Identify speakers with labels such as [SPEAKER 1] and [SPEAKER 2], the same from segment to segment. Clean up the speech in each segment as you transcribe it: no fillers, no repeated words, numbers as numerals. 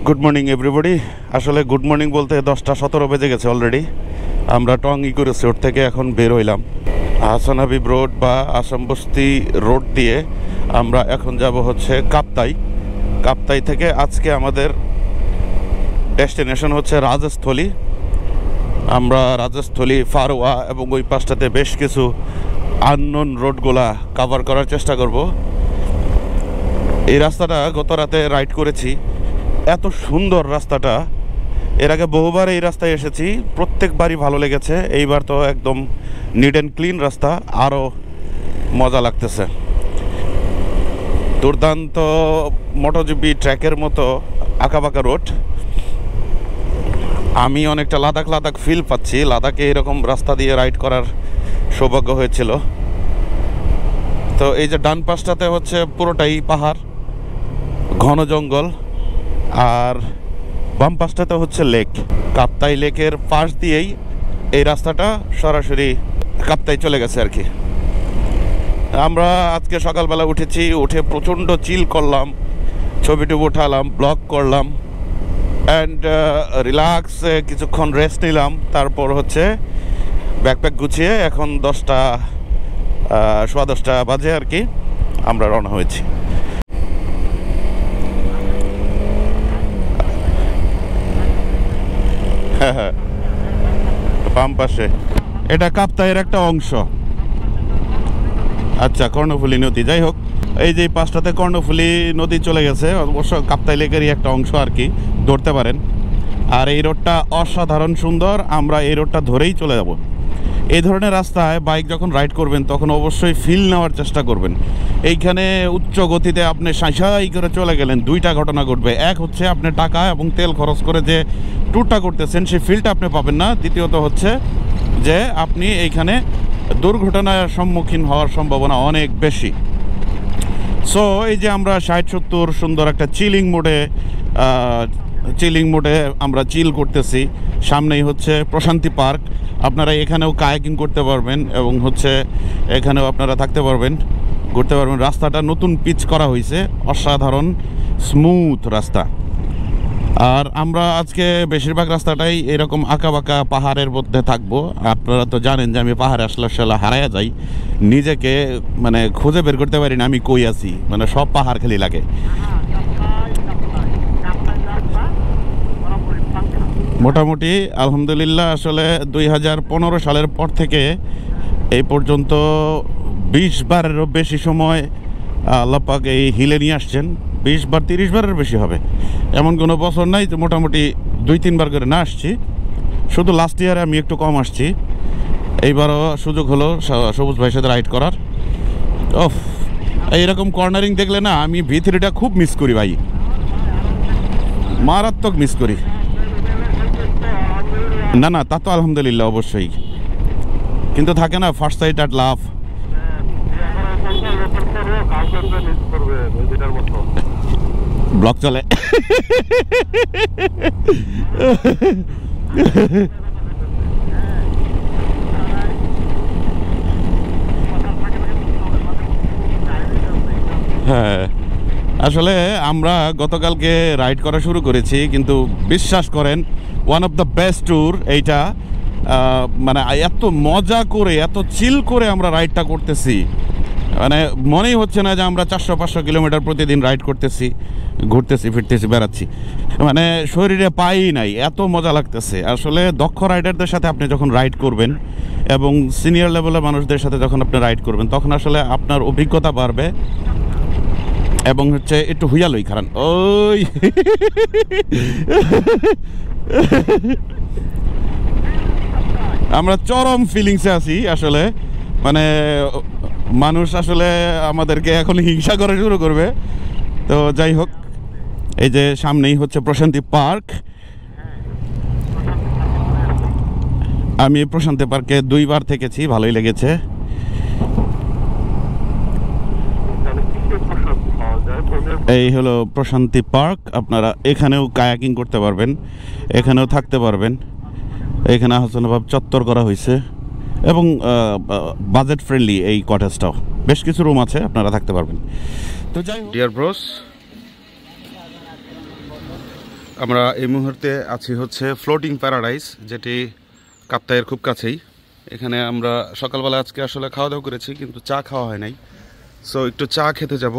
[SPEAKER 1] Good morning everybody. আসলে good morning বলতে 10টা 17 বেজে গেছে অলরেডি। আমরা টং ইকো রিসোর্ট থেকে এখন বের হইলাম। হাসান হাবিব রোড বা আসাম বস্তি রোড দিয়ে আমরা এখন যাব হচ্ছে কাপ্তাই। কাপ্তাই থেকে আজকে আমাদের ডেস্টিনেশন হচ্ছে রাজস্থলী। আমরা রাজস্থলী, ফারোয়া এবং ওই পাশটাতে বেশ কিছু আননোন রোডগুলা কভার করার চেষ্টা করব। এই রাস্তাটা গত রাতে রাইড করেছি, এত সুন্দর রাস্তাটা। এর আগে বহুবার এই রাস্তায় এসেছি, প্রত্যেকবারই ভালো লেগেছে। এইবার তো একদম নিট অ্যান্ড ক্লিন রাস্তা, আরও মজা লাগতেছে। দুর্দান্ত মোটোজিপি ট্র্যাকের মতো আঁকাবাঁকা রোড। আমি অনেকটা লাদাখ ফিল পাচ্ছি। লাদাখে এরকম রাস্তা দিয়ে রাইড করার সৌভাগ্য হয়েছিল। তো এই যে ডান পাশটাতে হচ্ছে পুরোটাই পাহাড়, ঘন জঙ্গল, আর বাম পাশটাতে হচ্ছে লেক। কাপ্তাই লেকের পাশ দিয়েই এই রাস্তাটা সরাসরি কাপ্তাই চলে গেছে আর কি। আমরা আজকে সকালবেলা উঠেছি, উঠে প্রচণ্ড চিল করলাম, ছবি টবি উঠালাম, ব্লগ করলাম, অ্যান্ড রিল্যাক্স কিছুক্ষণ রেস্ট নিলাম। তারপর হচ্ছে ব্যাকপ্যাক গুছিয়ে এখন 10টা বাজে আর কি আমরা রওনা হয়েছি। বাম পাশে এটা কাপ্তাইয়ের একটা অংশ। আচ্ছা, কর্ণফুলী নদী। যাই হোক, এই যে পাশটাতে কর্ণফুলী নদী চলে গেছে, অবশ্য কাপ্তাই লেকেরই একটা অংশ আর কি, ধরতে পারেন। আর এই রোডটা অসাধারণ সুন্দর, আমরা এই রোডটা ধরেই চলে যাব। এই ধরনের রাস্তায় বাইক যখন রাইড করবেন তখন অবশ্যই ফিল নেওয়ার চেষ্টা করবেন। এইখানে উচ্চ গতিতে আপনি সাঁই করে চলে গেলেন, দুইটা ঘটনা ঘটবে। এক হচ্ছে আপনি টাকা এবং তেল খরচ করে যে ট্যুরটা করতেছেন সেই ফিলটা আপনি পাবেন না। দ্বিতীয়ত হচ্ছে যে আপনি এইখানে দুর্ঘটনার সম্মুখীন হওয়ার সম্ভাবনা অনেক বেশি। সো এই যে আমরা 60-70 সুন্দর একটা চিলিং মোডে আমরা চিল করতেছি। সামনেই হচ্ছে প্রশান্তি পার্ক। আপনারা এখানেও কায়াকিং করতে পারবেন এবং হচ্ছে এখানেও আপনারা থাকতে পারবেন, ঘুরতে পারবেন। রাস্তাটা নতুন পিচ করা হয়েছে, অসাধারণ স্মুথ রাস্তা। আর আমরা আজকে বেশিরভাগ রাস্তাটাই এরকম আঁকাবাঁকা পাহাড়ের মধ্যে থাকবো। আপনারা তো জানেন যে আমি পাহাড়ে আসলে হারাইয়া যাই, নিজেকে মানে খুঁজে বের করতে পারি না আমি কই আছি, মানে সব পাহাড় খালি লাগে। মোটামুটি আলহামদুলিল্লাহ, আসলে 2015 সালের পর থেকে এই পর্যন্ত 20 বারেরও বেশি সময় আল্লাহ পাক এই হিলে নিয়ে আসছেন। 20 বার 30 বারের বেশি হবে, এমন কোনো বছর নাই। তো মোটামুটি 2-3 বার করে না আসছি। শুধু লাস্ট ইয়ারে আমি একটু কম আসছি। এইবারও সুযোগ হলো সবুজ ভাইয়ের সাথে রাইড করার। ওফ, এইরকম কর্নারিং দেখলে না আমি V3টা খুব মিস করি ভাই, মারাত্মক মিস করি। না তা তো আলহামদুলিল্লাহ অবশ্যই, কিন্তু থাকে না first sight at love. Block চলে। হ্যাঁ, আসলে আমরা গতকালকে রাইড করা শুরু করেছি, কিন্তু বিশ্বাস করেন one of the best tour এইটা। মানে এত মজা করে, এত চিল করে আমরা রাইডটা করতেছি, মানে মনেই হচ্ছে না যে আমরা 400-500 কিলোমিটার প্রতিদিন রাইড করতেছি, ঘুরতেছি, ফিরতেছি, বেড়াচ্ছি। মানে শরীরে পাই নাই, এত মজা লাগতেছে। আসলে দক্ষ রাইডারদের সাথে আপনি যখন রাইড করবেন এবং সিনিয়র লেভেলের মানুষদের সাথে যখন আপনি রাইড করবেন তখন আসলে আপনার অভিজ্ঞতা বাড়বে এবং হচ্ছে একটু হুইয়ালই খারান। ওই আমরা চরম ফিলিংসে আছি আসলে। মানে মানুষ আসলে আমাদেরকে এখন হিংসা করা শুরু করবে। তো যাই হোক, এই যে সামনেই হচ্ছে প্রশান্তি পার্ক। আমি প্রশান্তি পার্কে 2 বার থেকেছি, ভালোই লেগেছে। এই হলো প্রশান্তি পার্ক। আপনারা এখানেও কায়াকিং করতে পারবেন, এখানেও থাকতে পারবেন। এখানে হাসানবাব চত্বর করা হয়েছে এবং বাজেট ফ্রেন্ডলি এই কটেজটাও। বেশ কিছু রুম আছে, আপনারা থাকতে পারবেন। তো যাই হোক ডিয়ার ব্রোস, আমরা এই মুহূর্তে আছি হচ্ছে ফ্লোটিং প্যারাডাইস, যেটি কাপ্তাইয়ের খুব কাছেই। এখানে আমরা সকালবেলা আজকে আসলে খাওয়া দাওয়া করেছি, কিন্তু চা খাওয়া হয় নাই। সো একটু চা খেতে যাব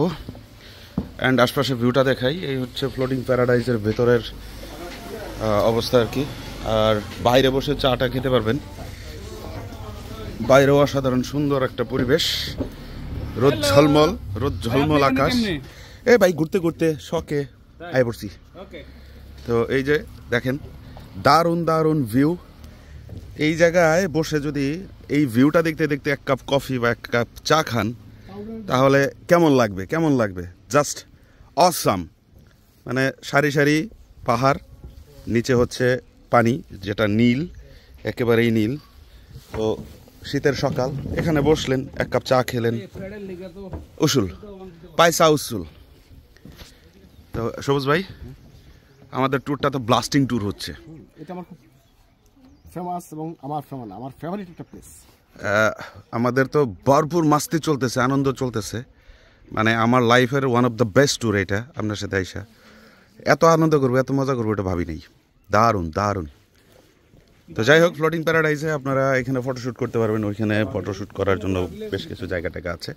[SPEAKER 1] অ্যান্ড আশপাশে ভিউটা দেখাই। এই হচ্ছে ফ্লোটিং প্যারাডাইসের ভেতরের অবস্থা আর কি। আর বাইরে বসে চাটা খেতে পারবেন। বাইরেও অসাধারণ সুন্দর একটা পরিবেশ, রোদ ঝলমল আকাশ। ভাই ঘুরতে ঘুরতে শখে আয় পড়ছি। তো এই যে দেখেন দারুণ দারুণ ভিউ। এই জায়গায় বসে যদি এই ভিউটা দেখতে দেখতে এক কাপ কফি বা এক কাপ চা খান, তাহলে কেমন লাগবে জাস্ট অসাম। মানে সারি সারি পাহাড়, নিচে হচ্ছে পানি যেটা নীল, একেবারেই নীল। তো শীতের সকাল, এখানে বসলেন, এক কাপ চা খেলেন, উসুল পায়সা উসুল। তো সবুজ ভাই, আমাদের ট্যুরটা তো ব্লাস্টিং ট্যুর হচ্ছে।
[SPEAKER 2] এটা আমার খুব ফেমাস এবং আমার ফেভারিট একটা প্লেস।
[SPEAKER 1] আমাদের তো ভরপুর মাস্তি চলতেছে, আনন্দ চলতেছে। মানে আমার লাইফের one of the best tour এটা। আপনার সাথে আইসা এত আনন্দ করবো, এত মজা করবো, এটা ভাবি নেই। দারুণ দারুণ। তো যাই হোক, ফ্লোটিং প্যারাডাইসে আপনারা এখানে ফটোশ্যুট করতে পারবেন। ওইখানে ফটোশ্যুট করার জন্য বেশ কিছু জায়গা টাকা আছে।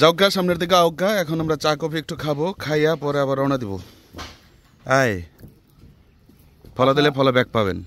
[SPEAKER 1] যাওগা সামনের দিকে আওগা। এখন আমরা চা কফি একটু খাবো, খাইয়া পরে আবার রওনা দিব। আয় ফলো দিলে ফলো ব্যাক পাবেন।